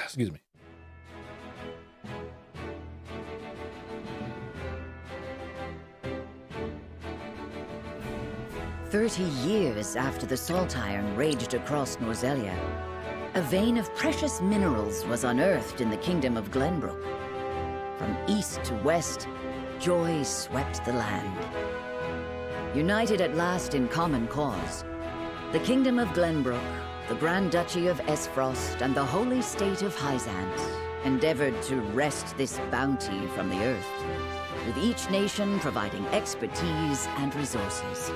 Excuse me. "30 years after the Salt Iron raged across Norzelia, a vein of precious minerals was unearthed in the kingdom of Glenbrook. From east to west, joy swept the land. United at last in common cause, the kingdom of Glenbrook, the Grand Duchy of Esfrost, and the holy state of Hyzant endeavored to wrest this bounty from the earth, with each nation providing expertise and resources.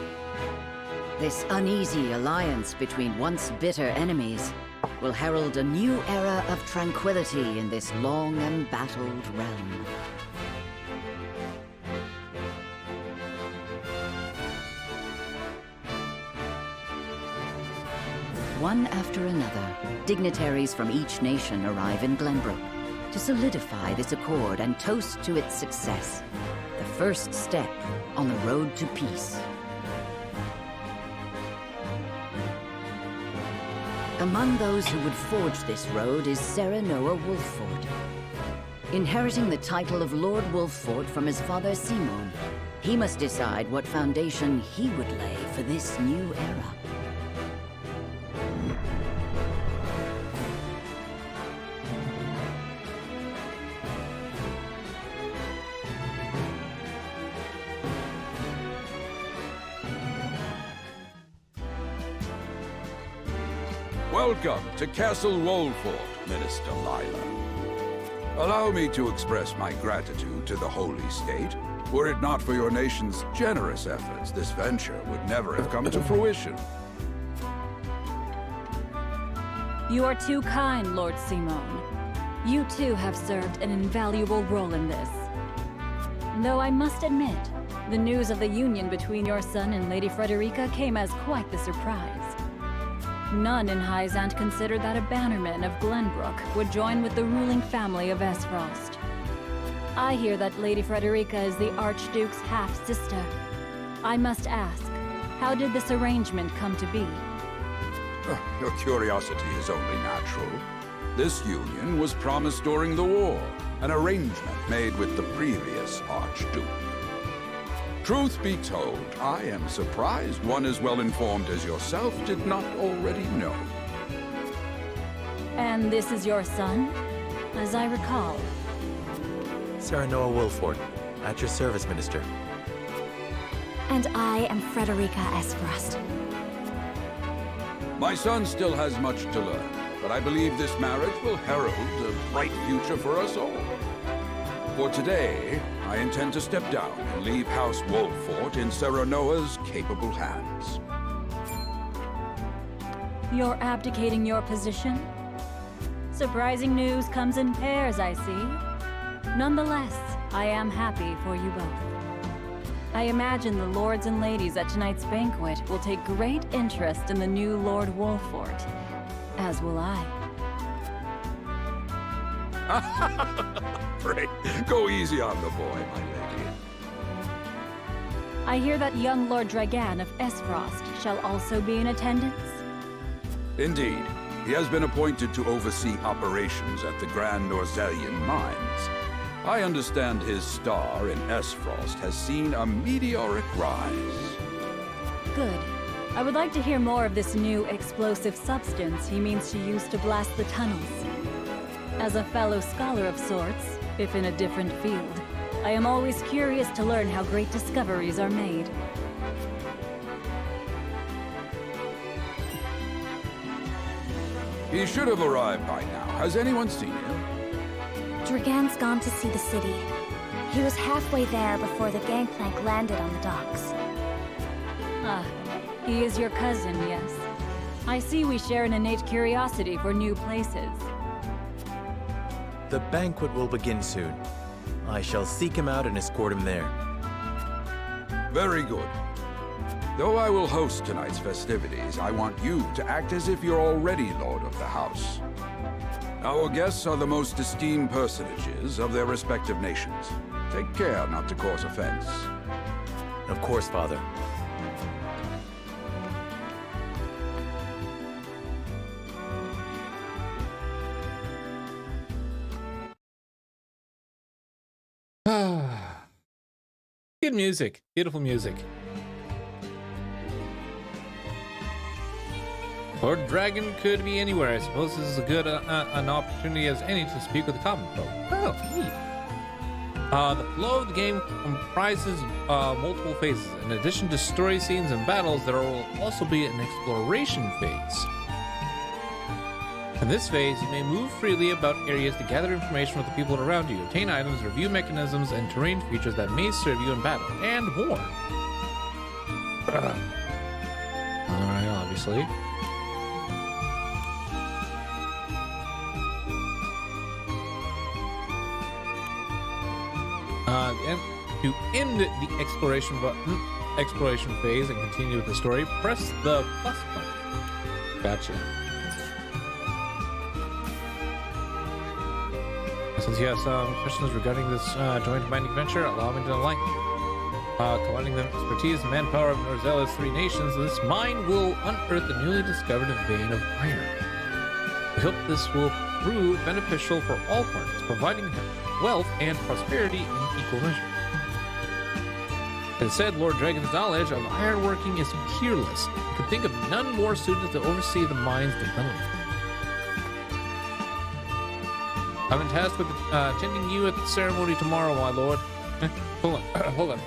This uneasy alliance between once bitter enemies will herald a new era of tranquility in this long embattled realm." One after another, dignitaries from each nation arrive in Glenbrook to solidify this accord and toast to its success, the first step on the road to peace. Among those who would forge this road is Serenoa Wolffort. Inheriting the title of Lord Wolffort from his father Simon, he must decide what foundation he would lay for this new era. Welcome to Castle Wolffort, Minister Lila. Allow me to express my gratitude to the Holy State. Were it not for your nation's generous efforts, this venture would never have come to fruition. You are too kind, Lord Simon. You too have served an invaluable role in this. Though I must admit, the news of the union between your son and Lady Frederica came as quite the surprise. None in Hyzant considered that a bannerman of Glenbrook would join with the ruling family of Esfrost. I hear that Lady Frederica is the Archduke's half-sister. I must ask, how did this arrangement come to be? Your curiosity is only natural. This union was promised during the war, an arrangement made with the previous Archduke. Truth be told, I am surprised one as well informed as yourself did not already know. And this is your son? As I recall. Serenoa Wolffort, at your service, Minister. And I am Frederica Esfrost. My son still has much to learn, but I believe this marriage will herald a bright future for us all. For today, I intend to step down and leave House Wolffort in Serenoa's capable hands. You're abdicating your position? Surprising news comes in pairs, I see. Nonetheless, I am happy for you both. I imagine the lords and ladies at tonight's banquet will take great interest in the new Lord Wolffort, as will I. Pray, go easy on the boy, my lady. I hear that young Lord Dragan of Esfrost shall also be in attendance? Indeed. He has been appointed to oversee operations at the Grand Norzelian mines. I understand his star in Esfrost has seen a meteoric rise. Good. I would like to hear more of this new explosive substance he means to use to blast the tunnels. As a fellow scholar of sorts, if in a different field, I am always curious to learn how great discoveries are made. He should have arrived by now. Has anyone seen him? Dragan's gone to see the city. He was halfway there before the gangplank landed on the docks. Ah, he is your cousin, yes. I see we share an innate curiosity for new places. The banquet will begin soon. I shall seek him out and escort him there. Very good. Though I will host tonight's festivities, I want you to act as if you're already Lord of the House. Our guests are the most esteemed personages of their respective nations. Take care not to cause offense. Of course, Father. Good music. Beautiful music. Lord Dragon could be anywhere. I suppose this is a good an opportunity as any to speak with the common folk. Oh, neat. The flow of the game comprises multiple phases. In addition to story scenes and battles, there will also be an exploration phase. In this phase, you may move freely about areas to gather information from the people around you, obtain items, review mechanisms, and terrain features that may serve you in battle, and more. Alright, obviously. And to end the exploration phase and continue with the story, press the plus button. Gotcha. Since you have some questions regarding this joint mining venture, allow me to enlighten you. Combining the expertise and manpower of Norzellia's 3 nations, this mine will unearth the newly discovered vein of iron. We hope this will prove beneficial for all parties, providing wealth and prosperity in equal measure. It is said Lord Dragon's knowledge of ironworking is peerless. You can think of none more suited to oversee the mine's development. I've been tasked with attending you at the ceremony tomorrow, my lord. Hold on.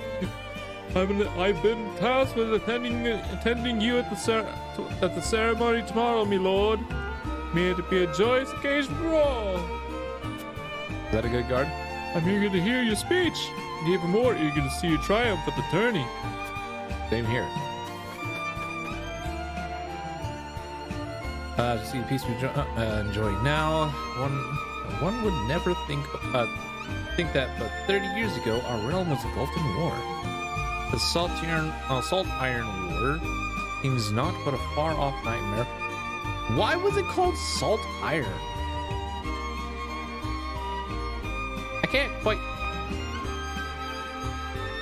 I've been tasked with attending you at the ceremony tomorrow, my lord. May it be a joyous occasion for all. Is that a good guard? I'm eager to hear your speech, and even more eager to see you triumph at the tourney. Same here. To see the peace we enjoy now, one would never think that, but 30 years ago, our realm was engulfed in war. The Salt Iron War seems not but a far-off nightmare. Why was it called Salt Iron? I can't quite.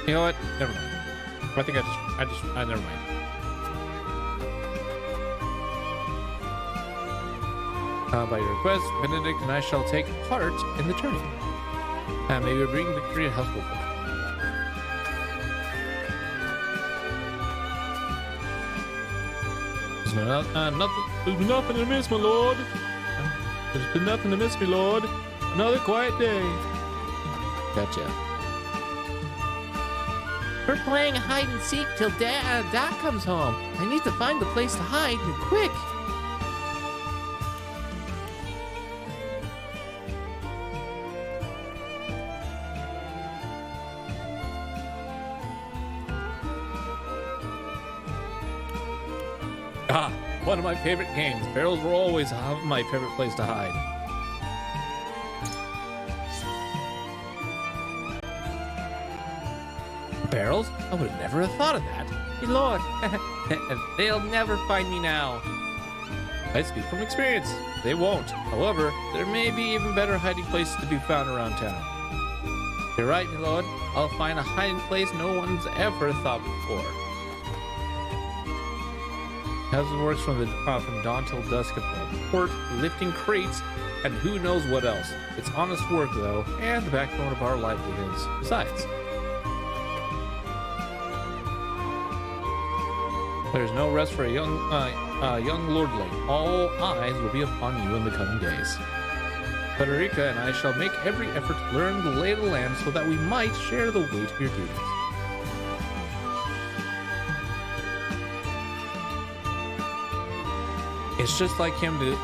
You know what? Never mind. I think never mind. By your request, Benedict and I shall take part in the tourney. And maybe bring victory to Household. There's been nothing to miss, my lord. There's been nothing to miss, my lord. Another quiet day. Gotcha. We're playing hide and seek till Doc comes home. I need to find the place to hide, and quick. One of my favorite games. Barrels were always my favorite place to hide. Barrels? I would never have thought of that. Hey, Lord, they'll never find me now. I speak from experience. They won't. However, there may be even better hiding places to be found around town. You're right, my lord. I'll find a hiding place no one's ever thought before. As it works from dawn till dusk at the port, lifting crates, and who knows what else. It's honest work, though, and the backbone of our livelihoods. Besides, there's no rest for a young lordling. All eyes will be upon you in the coming days. Federica and I shall make every effort to learn the lay of the land so that we might share the weight of your duties. It's just like him to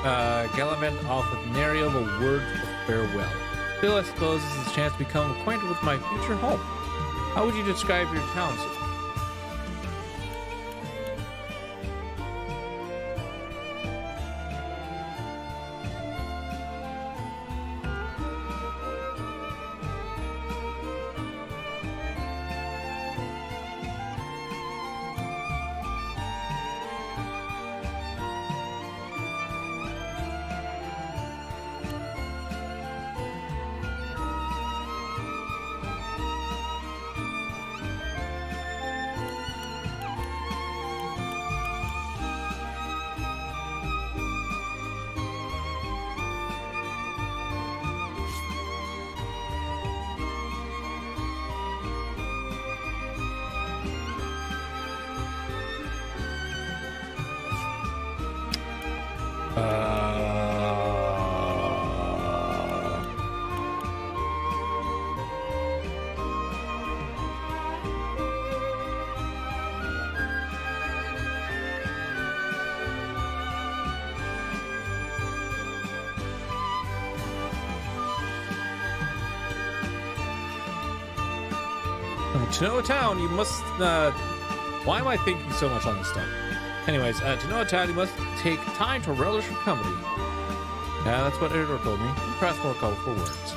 gallivant off with nary of a word of farewell. Still, I suppose this is a chance to become acquainted with my future home. How would you describe your town, sir? To know a town, you must, why am I thinking so much on this stuff? Anyways, to know a town, you must take time to relish your company. Yeah, that's what Eridor told me. Perhaps more colorful words.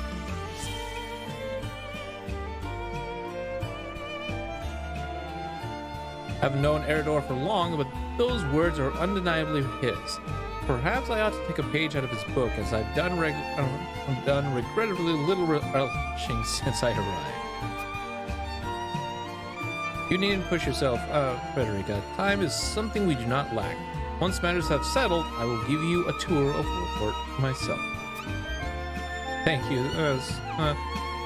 I haven't known Eridor for long, but those words are undeniably his. Perhaps I ought to take a page out of his book, as I've done regrettably little relishing since I arrived. You needn't push yourself, Frederica. Time is something we do not lack. Once matters have settled, I will give you a tour of Wolfport myself. Thank you,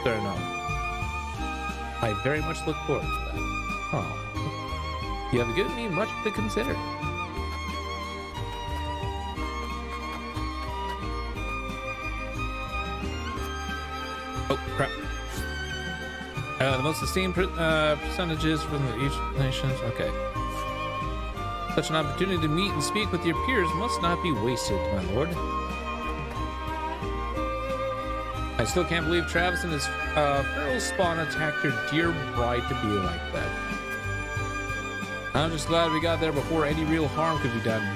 fair enough. I very much look forward to that. Oh. You have given me much to consider. Oh, crap. The most esteemed percentages from each nations. Okay. Such an opportunity to meet and speak with your peers must not be wasted, my lord. I still can't believe Travis and his feral spawn attacked your dear bride to be like that. I'm just glad we got there before any real harm could be done.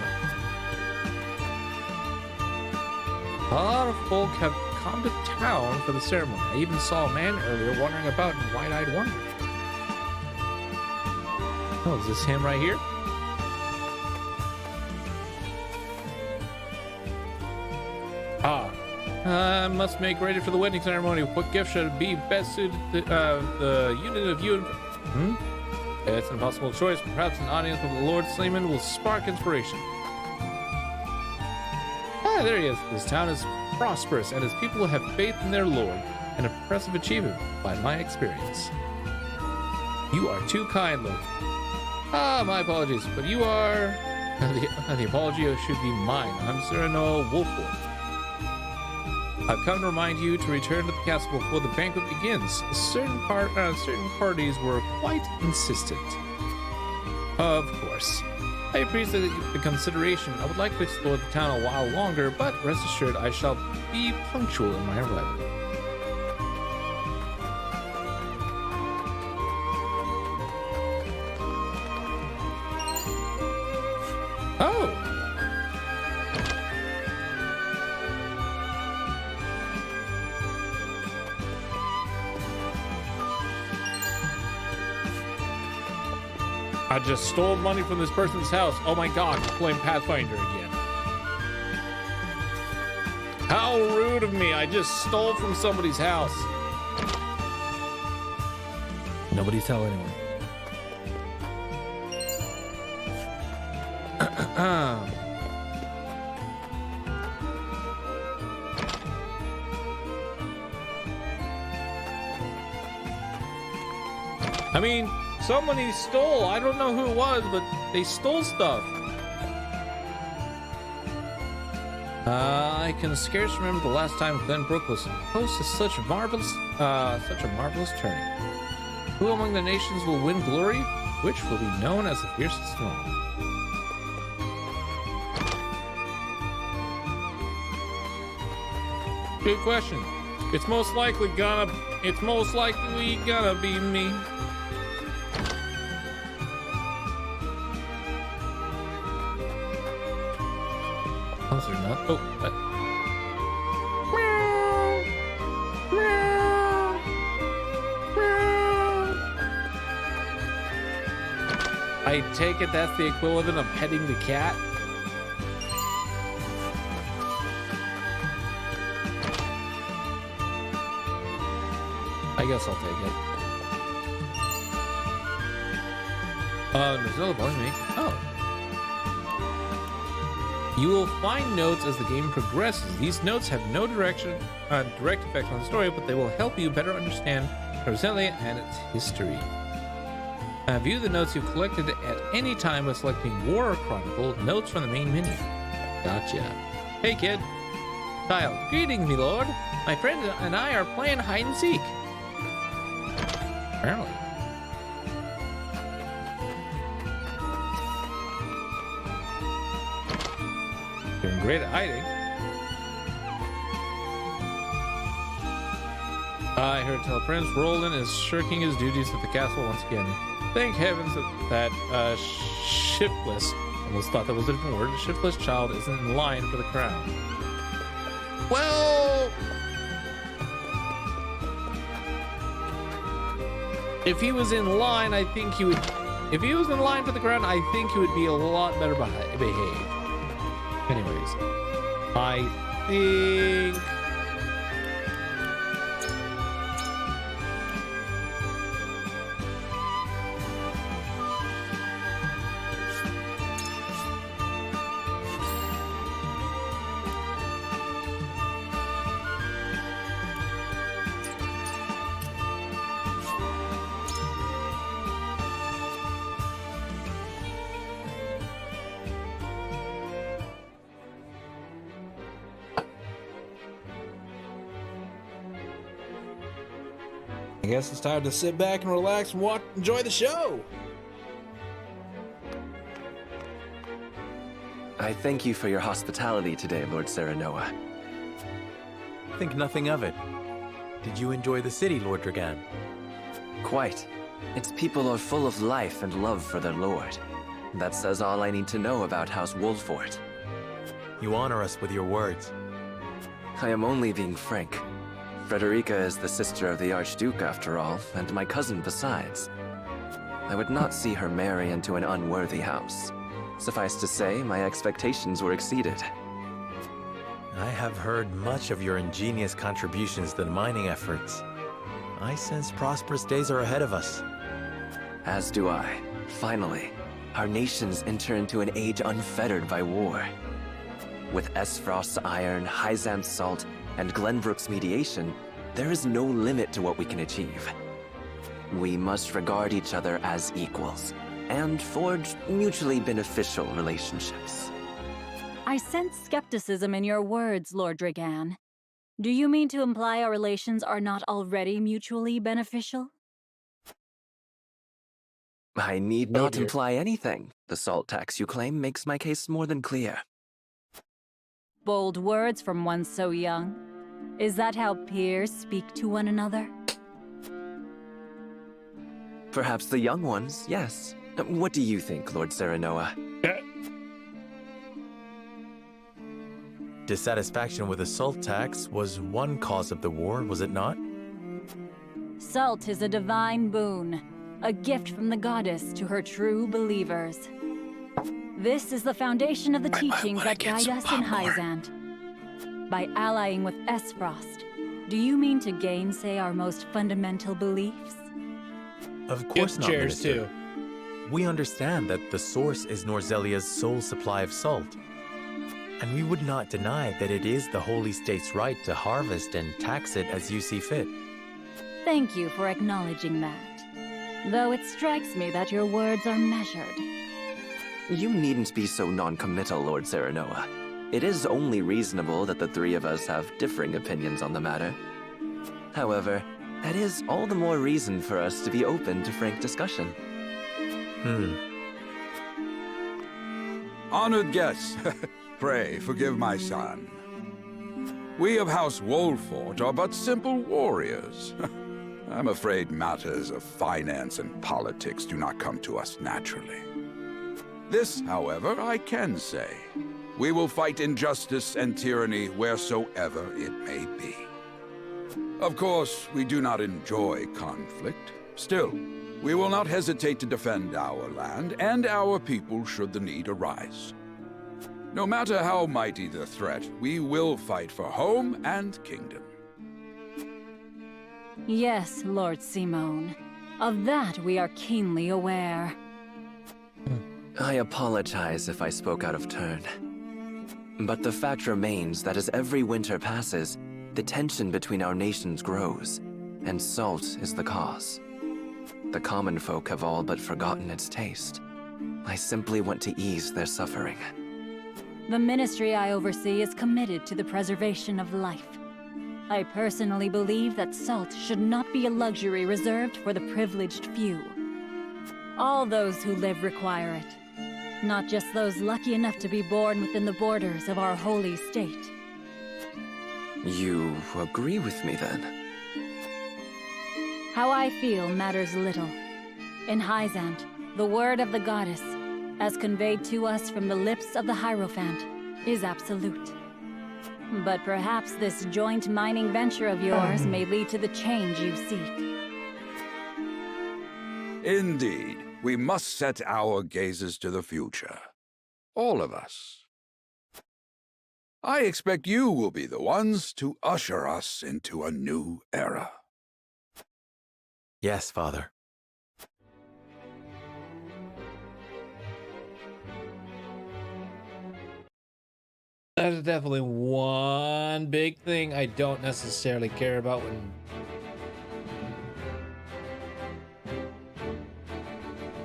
A lot of folk have come to town for the ceremony. I even saw a man earlier wandering about in wide-eyed wonder. Oh, is this him right here? I must make ready for the wedding ceremony. What gift should be best suited to the unit of you and... It's an impossible choice. Perhaps an audience with the Lord Sleeman will spark inspiration. Ah, there he is. This town is prosperous, and its people have faith in their Lord. An impressive achievement by my experience. You are too kind, Lord. Ah, my apologies, but you are... The apology should be mine. I'm Sir Noel Wolfport. I've come to remind you to return to the castle before the banquet begins. Certain parties were quite insistent. Of course. I appreciate the consideration. I would like to explore the town a while longer, but rest assured I shall be punctual in my arrival. Oh! I just stole money from this person's house. Oh my god, I'm playing Pathfinder again. How rude of me. I just stole from somebody's house. Nobody tell anyone. I mean, somebody stole. I don't know who it was, but they stole stuff. I can scarce remember the last time Glenbrook was close to such a marvelous turning. Who among the nations will win glory? Which will be known as the fiercest of all? Good question. It's most likely gonna be me. Oh, they're not. Oh, what? I take it that's the equivalent of petting the cat. I guess I'll take it. Nozella bothering me. Oh. You will find notes as the game progresses. These notes have no direct effect on the story, but they will help you better understand Roselia and its history. View the notes you've collected at any time by selecting War Chronicle, Notes from the main menu. Gotcha. Hey, kid. Child, greetings, me lord. My friend and I are playing hide and seek. Apparently. Doing great at hiding. I heard tell Prince Roland is shirking his duties at the castle once again. Thank heavens that shiftless, almost thought that was a different word, shiftless child isn't in line for the crown. Well, if he was in line, I think he would. If he was in line for the crown, I think he would be a lot better behaved. Anyways, I think. I guess it's time to sit back and relax and enjoy the show. I thank you for your hospitality today, Lord Serenoa. Think nothing of it. Did you enjoy the city, Lord Dragan? Quite. Its people are full of life and love for their lord. That says all I need to know about House Wolffort. You honor us with your words. I am only being frank. Frederica is the sister of the Archduke, after all, and my cousin besides. I would not see her marry into an unworthy house. Suffice to say, my expectations were exceeded. I have heard much of your ingenious contributions to the mining efforts. I sense prosperous days are ahead of us. As do I. Finally, our nations enter into an age unfettered by war. With Esfrost's iron, Hyzam's salt, and Glenbrook's mediation, there is no limit to what we can achieve. We must regard each other as equals, and forge mutually beneficial relationships. I sense skepticism in your words, Lord Dragan. Do you mean to imply our relations are not already mutually beneficial? I need not imply anything. The salt tax you claim makes my case more than clear. Bold words from one so young. Is that how peers speak to one another? Perhaps the young ones, yes. What do you think, Lord Serenoa? Dissatisfaction with the salt tax was one cause of the war, was it not? Salt is a divine boon, a gift from the goddess to her true believers. This is the foundation of the teachings that guide us in Hyzant. By allying with Esfrost, do you mean to gainsay our most fundamental beliefs? Of course not, Cheers Minister. We understand that the source is Norzelia's sole supply of salt. And we would not deny that it is the Holy State's right to harvest and tax it as you see fit. Thank you for acknowledging that. Though it strikes me that your words are measured. You needn't be so non-committal, Lord Serenoa. It is only reasonable that the three of us have differing opinions on the matter. However, that is all the more reason for us to be open to frank discussion. Honored guests, pray forgive my son. We of House Wolffort are but simple warriors. I'm afraid matters of finance and politics do not come to us naturally. This, however, I can say. We will fight injustice and tyranny wheresoever it may be. Of course, we do not enjoy conflict. Still, we will not hesitate to defend our land and our people should the need arise. No matter how mighty the threat, we will fight for home and kingdom. Yes, Lord Simone. Of that we are keenly aware. I apologize if I spoke out of turn. But the fact remains that as every winter passes, the tension between our nations grows, and salt is the cause. The common folk have all but forgotten its taste. I simply want to ease their suffering. The ministry I oversee is committed to the preservation of life. I personally believe that salt should not be a luxury reserved for the privileged few. All those who live require it, not just those lucky enough to be born within the borders of our holy state. You agree with me, then? How I feel matters little. In Hyzant, the word of the goddess, as conveyed to us from the lips of the Hierophant, is absolute. But perhaps this joint mining venture of yours may lead to the change you seek. Indeed, we must set our gazes to the future. All of us. I expect you will be the ones to usher us into a new era. Yes, Father. That is definitely one big thing I don't necessarily care about when...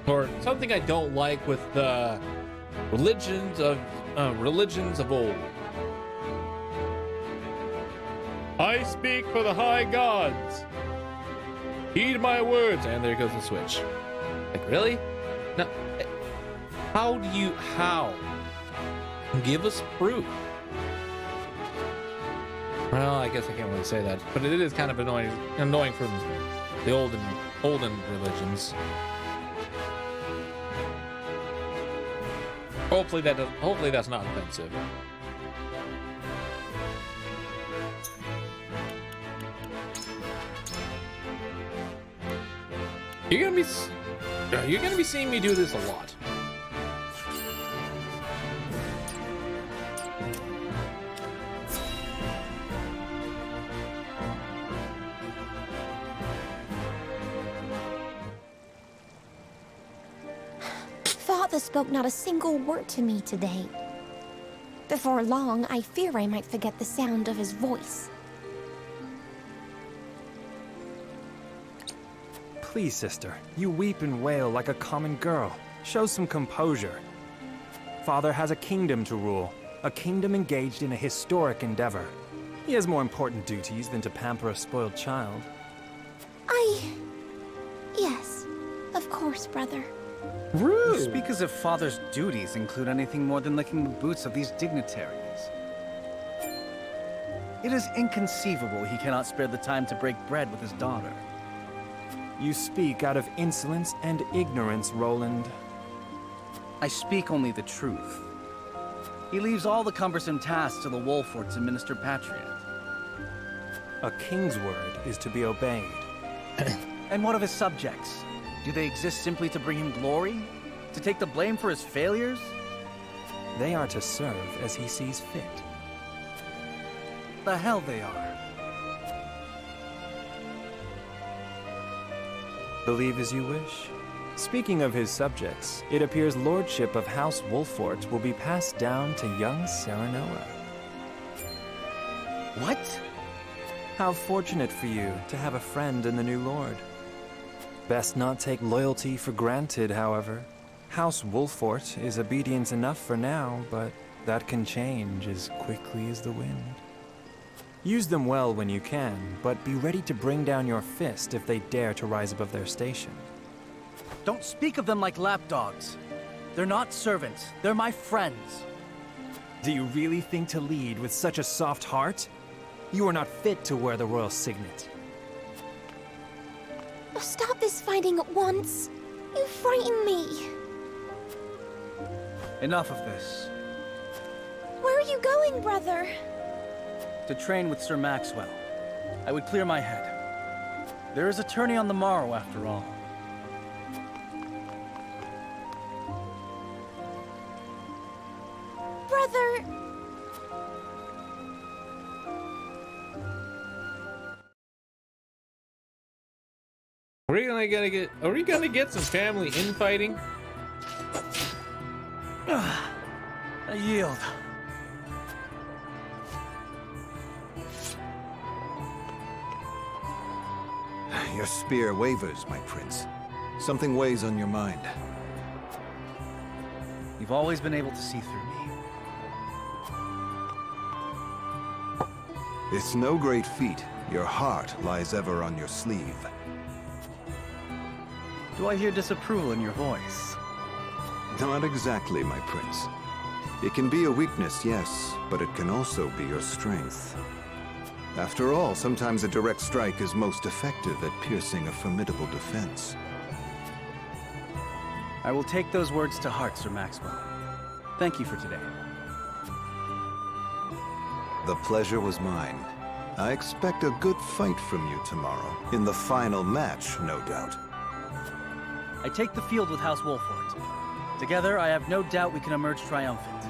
Or something I don't like with the religions of old. I speak for the high gods. Heed my words. And there goes the switch. Like, really? No. How? Give us proof. Well, I guess I can't really say that, but it is kind of annoying from the olden religions. Hopefully that's not offensive. You're gonna be seeing me do this a lot. Father spoke not a single word to me today. Before long, I fear I might forget the sound of his voice. Please, sister, you weep and wail like a common girl. Show some composure. Father has a kingdom to rule, a kingdom engaged in a historic endeavor. He has more important duties than to pamper a spoiled child. Yes, of course, brother. You speak as if Father's duties include anything more than licking the boots of these dignitaries. It is inconceivable he cannot spare the time to break bread with his daughter. You speak out of insolence and ignorance, Roland. I speak only the truth. He leaves all the cumbersome tasks to the Wolforts and Minister Patriot. A king's word is to be obeyed. And what of his subjects? Do they exist simply to bring him glory? To take the blame for his failures? They are to serve as he sees fit. The hell they are. Believe as you wish. Speaking of his subjects, it appears lordship of House Wolfort will be passed down to young Serenoa. What? How fortunate for you to have a friend in the new lord. Best not take loyalty for granted, however. House Wolfort is obedient enough for now, but that can change as quickly as the wind. Use them well when you can, but be ready to bring down your fist if they dare to rise above their station. Don't speak of them like lapdogs. They're not servants. They're my friends. Do you really think to lead with such a soft heart? You are not fit to wear the royal signet. Stop this fighting at once. You frighten me. Enough of this. Where are you going, brother? To train with Sir Maxwell. I would clear my head. There is a tourney on the morrow, after all. Brother... Are we gonna get some family infighting? I yield. Your spear wavers, my prince. Something weighs on your mind. You've always been able to see through me. It's no great feat. Your heart lies ever on your sleeve. Do I hear disapproval in your voice? Not exactly, my prince. It can be a weakness, yes, but it can also be your strength. After all, sometimes a direct strike is most effective at piercing a formidable defense. I will take those words to heart, Sir Maxwell. Thank you for today. The pleasure was mine. I expect a good fight from you tomorrow. In the final match, no doubt. I take the field with House Wolfort. Together, I have no doubt we can emerge triumphant.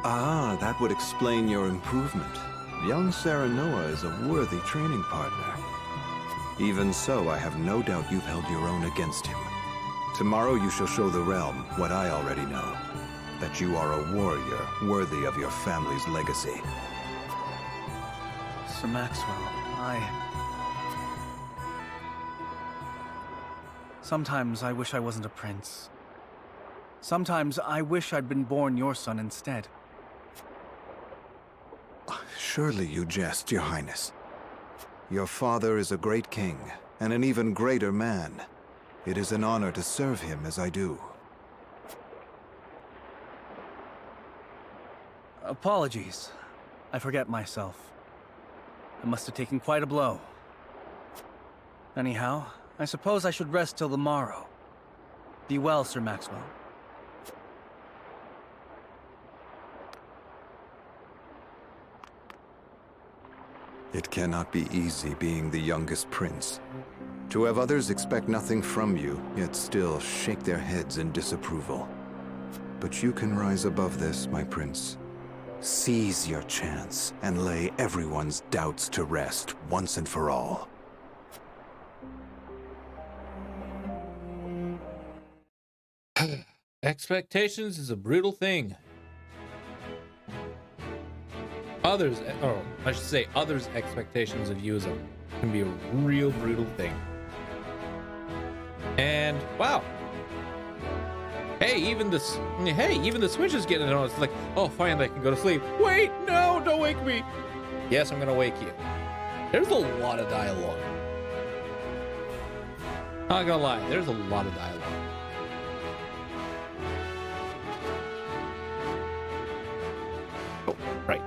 Ah, that would explain your improvement. Young Serenoa is a worthy training partner. Even so, I have no doubt you've held your own against him. Tomorrow you shall show the realm what I already know. That you are a warrior worthy of your family's legacy. Sir Maxwell, Sometimes I wish I wasn't a prince. Sometimes I wish I'd been born your son instead. Surely you jest, Your Highness. Your father is a great king, and an even greater man. It is an honor to serve him as I do. Apologies. I forget myself. I must have taken quite a blow. Anyhow, I suppose I should rest till the morrow. Be well, Sir Maxwell. It cannot be easy being the youngest prince. To have others expect nothing from you, yet still shake their heads in disapproval. But you can rise above this, my prince. Seize your chance and lay everyone's doubts to rest once and for all. Expectations is a brutal thing. Others' expectations of you can be a real brutal thing. And wow. Hey, even the Switch is getting it on. It's like, oh, finally I can go to sleep. Wait, no, don't wake me. Yes, I'm gonna wake you. There's a lot of dialogue. Not gonna lie, there's a lot of dialogue. Oh, right.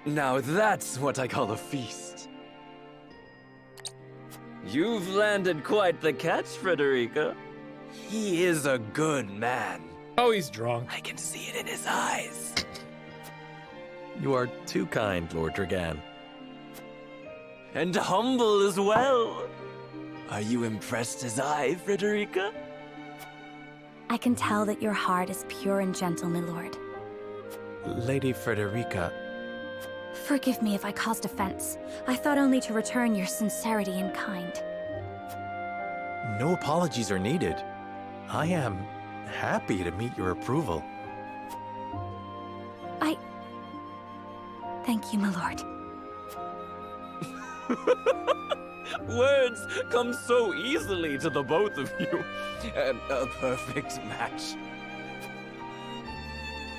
Now that's what I call a feast. You've landed quite the catch, Frederica. He is a good man. Oh, he's drunk. I can see it in his eyes. You are too kind, Lord Dragan. And humble as well. Are you impressed as I, Frederica? I can tell that your heart is pure and gentle, my lord. Lady Frederica. Forgive me if I caused offense. I thought only to return your sincerity in kind. No apologies are needed. I am happy to meet your approval. Thank you, my lord. Words come so easily to the both of you. A perfect match.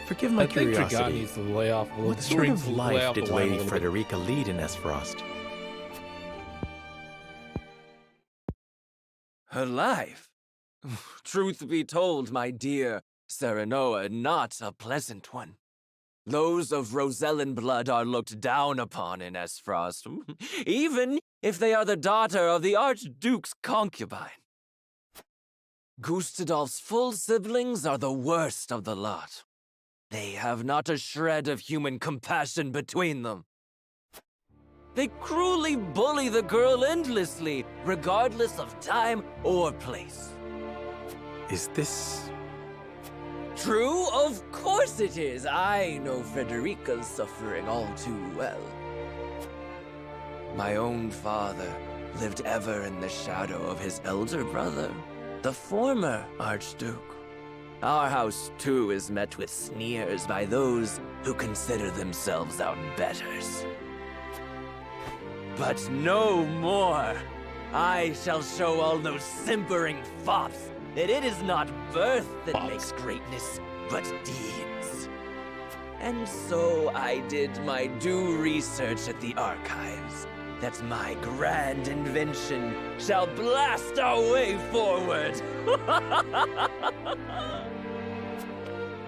Forgive my I think Dragan curiosity. needs to lay off a little. What sort of lay life off the did wine a Lady little bit. Frederica lead in Esfrost? Her life? Truth be told, my dear Serenoa, not a pleasant one. Those of Rosellan blood are looked down upon in Esfrost, even if they are the daughter of the Archduke's concubine. Gustadolf's full siblings are the worst of the lot. They have not a shred of human compassion between them. They cruelly bully the girl endlessly, regardless of time or place. Is this... True? Of course it is. I know Frederica's suffering all too well. My own father lived ever in the shadow of his elder brother, the former Archduke. Our house, too, is met with sneers by those who consider themselves outbetters. But no more! I shall show all those simpering fops that it is not birth that makes greatness, but deeds. And so I did my due research at the archives, that my grand invention shall blast our way forward.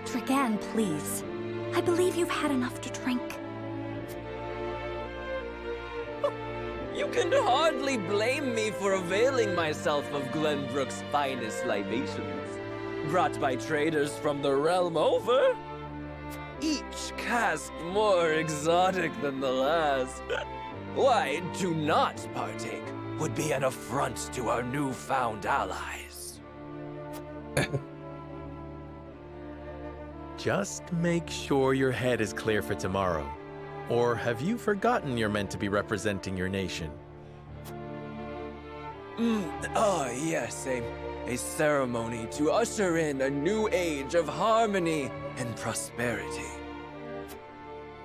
Dragan, please. I believe you've had enough to drink. You can hardly blame me for availing myself of Glenbrook's finest libations, brought by traders from the realm over. Each cask more exotic than the last. Why, to not partake would be an affront to our newfound allies. Just make sure your head is clear for tomorrow. Or have you forgotten you're meant to be representing your nation? Yes, a ceremony to usher in a new age of harmony and prosperity.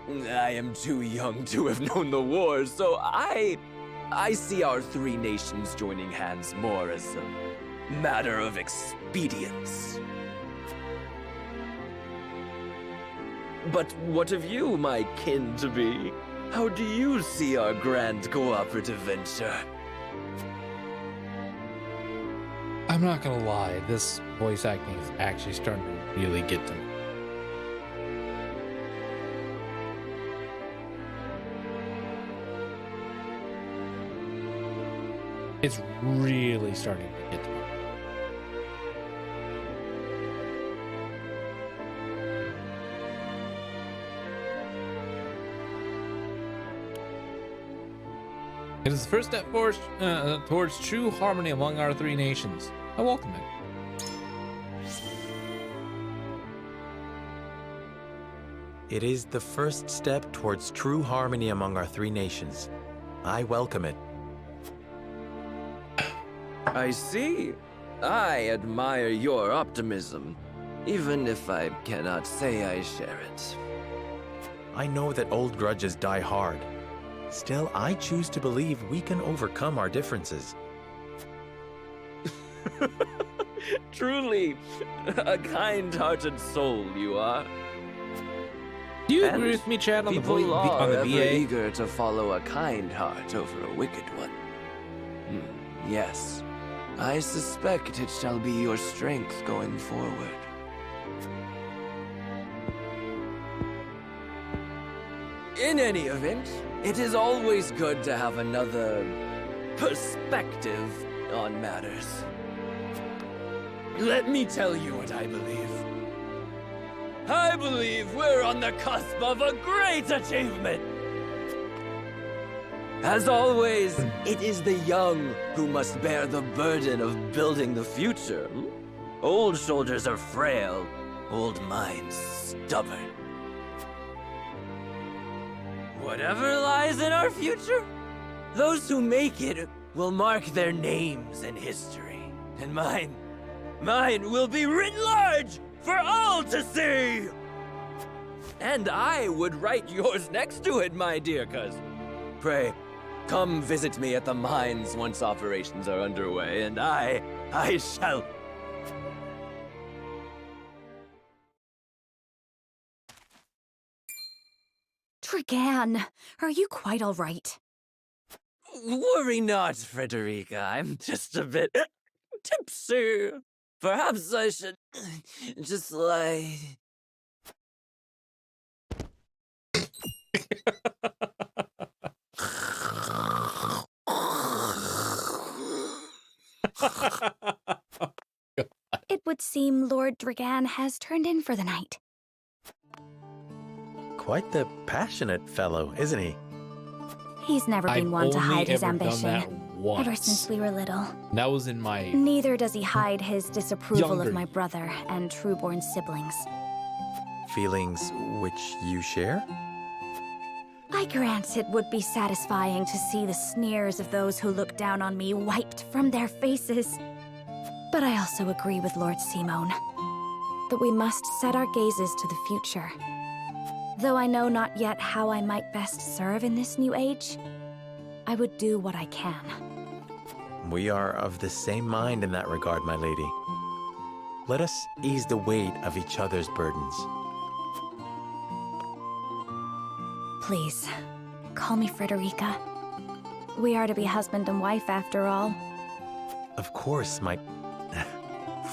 I am too young to have known the war, so I see our three nations joining hands more as a matter of expedience. But what of you, my kin-to-be? How do you see our grand cooperative venture? I'm not gonna lie, this voice acting is actually starting to really get to me. It's really starting to get to me. It is the first step towards true harmony among our three nations. I welcome it. It is the first step towards true harmony among our three nations. I welcome it. I see. I admire your optimism, even if I cannot say I share it. I know that old grudges die hard. Still, I choose to believe we can overcome our differences. Truly, a kind-hearted soul you are. Do you agree with me, Chad, on the people are on the ever BA? eager to follow a kind heart over a wicked one. Yes, I suspect it shall be your strength going forward. In any event, it is always good to have another perspective on matters. Let me tell you what I believe. I believe we're on the cusp of a great achievement. As always, it is the young who must bear the burden of building the future. Old shoulders are frail, old minds stubborn. Whatever lies in our future, those who make it will mark their names in history. And mine will be written large for all to see! And I would write yours next to it, my dear cousin. Pray, come visit me at the mines once operations are underway, and I shall... Dragan, are you quite all right? Worry not, Frederica. I'm just a bit tipsy. Perhaps I should just lie. It would seem Lord Dragan has turned in for the night. Quite the passionate fellow, isn't he? He's never been one to hide his ambition. Once. Ever since we were little. That was in my... Neither does he hide his disapproval Younger. of my brother and Trueborn siblings. Feelings which you share? I grant it would be satisfying to see the sneers of those who look down on me wiped from their faces. But I also agree with Lord Simone that we must set our gazes to the future. Though I know not yet how I might best serve in this new age, I would do what I can. We are of the same mind in that regard, my lady. Let us ease the weight of each other's burdens. Please, call me Frederica. We are to be husband and wife after all. Of course, my...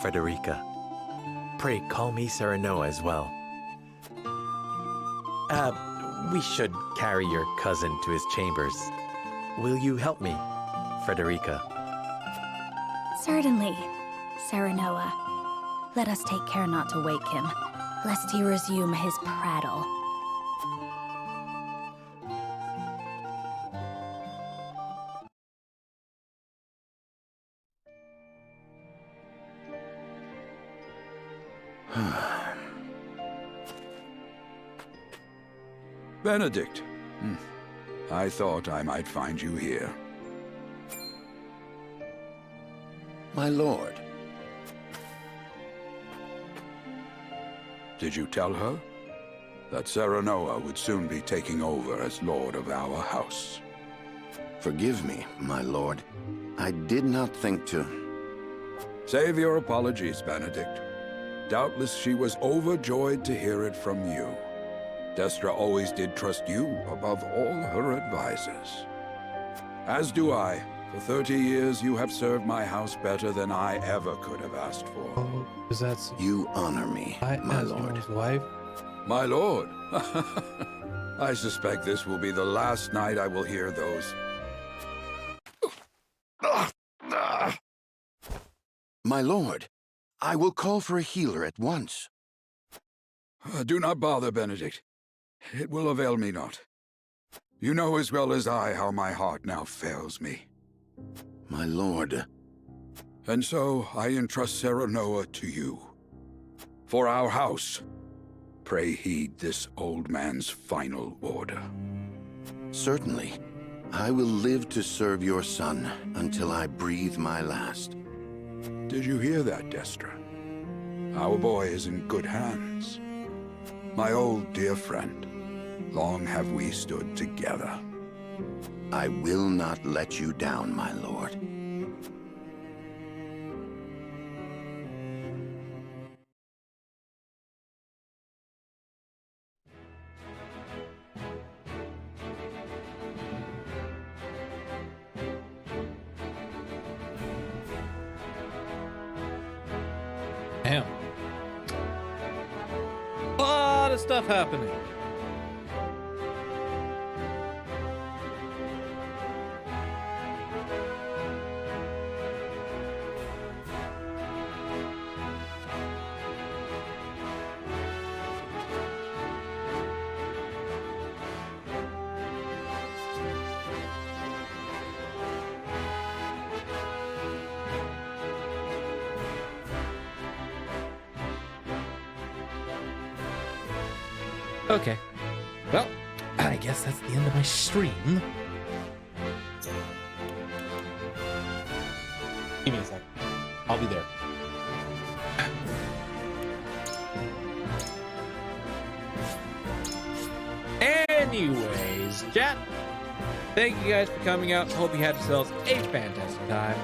Frederica. Pray call me Serenoa as well. We should carry your cousin to his chambers. Will you help me, Frederica? Certainly, Serenoa. Let us take care not to wake him, lest he resume his prattle. Benedict. I thought I might find you here. My lord. Did you tell her that Serenoa would soon be taking over as lord of our house? Forgive me, my lord. I did not think to... Save your apologies, Benedict. Doubtless she was overjoyed to hear it from you. Destra always did trust you above all her advisors. As do I. For 30 years you have served my house better than I ever could have asked for. Oh, is that... You honor me, my lord. Wife? My lord? I suspect this will be the last night I will hear those... My lord, I will call for a healer at once. Do not bother, Benedict. It will avail me not. You know as well as I how my heart now fails me. My lord. And so I entrust Serenoa to you. For our house, pray heed this old man's final order. Certainly. I will live to serve your son until I breathe my last. Did you hear that, Destra? Our boy is in good hands. My old dear friend, long have we stood together. I will not let you down, my lord. Damn. A lot of stuff happening. Okay. Well, I guess that's the end of my stream. Give me a sec. I'll be there. Anyways, chat. Thank you guys for coming out. Hope you had yourselves a fantastic time.